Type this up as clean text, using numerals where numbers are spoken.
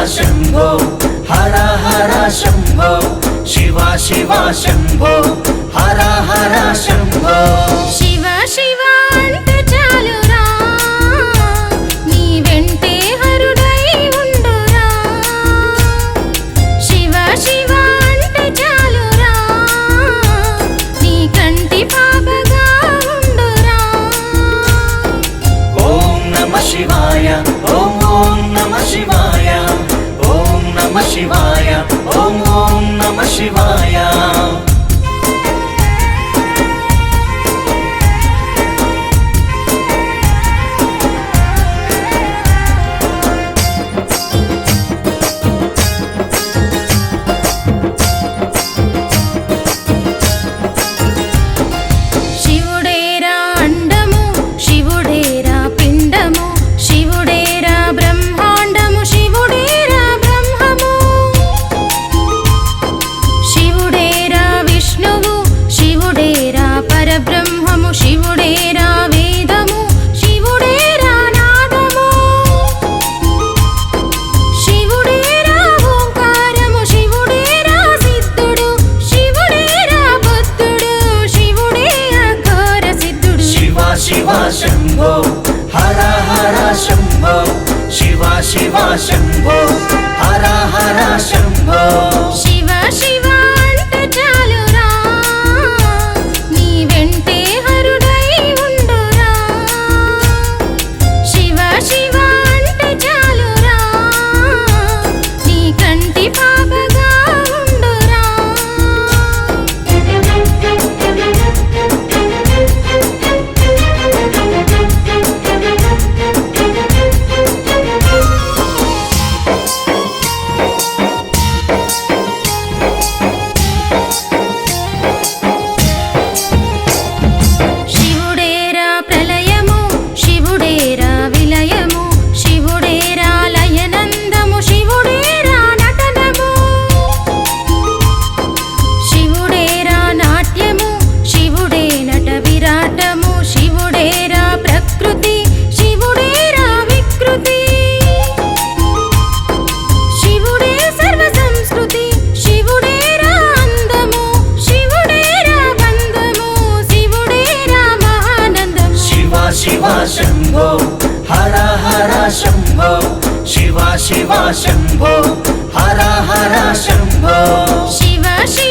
शंभो हर हर शंभो शिव शिव शंभो हर हर शंभो शिव शिव अंटे चालुरा नी वेंटे हरुडै उंडुरा शिव शिव अंटे चालुरा नी कंटि पापगा उंडुरा ओम नमः शिवाय ओम नमः शिवाय ओम नमः शिवाय ओम नमः शिवाय शिवुडेरा अंडमु शिवुडेरा पिंडमु शिवुडेरा ब्रह्मांडमु शिवुडेरा ब्रह्ममु शिवुडेरा विष्णुवु शिवुडेरा परब्रह्ममु शिवुडेरा वेदमु शिवुडेरा नादमु शिवुडेरा ओंकारमु शिवुडेरा सिद्धुडु शिवुडेरा बुद्धुडु शिवुडे अघोर सिद्धुडु शिव शिव शंभो हर हर शंभो शिव शिव शंभो हर हर शंभो शिव शिव अंटे चालुरा नी वेंटे हरुडै उंडुरा शिव शिव अंटे चालुरा नी कंटि पापगा उंडुरा शिवुडेरा प्रलयमु शिवुडेरा विलयमु शिवुडेरा लयनंदमु शिवुडेरा नटनमु शिवुडेरा नाट्यमु शिवुडे नट विराटमु शिवुडेरा प्रकृति शिवुडेरा विकृति शिवुडे सर्व संस्कृति शिवुडेरा अंदमु शिवुडेरा बंधमु शिवुडेरा महानंदमु शिव शिव शंभो हर हर शंभो शिव शिव शंभो हर हर शंभो शिव शिव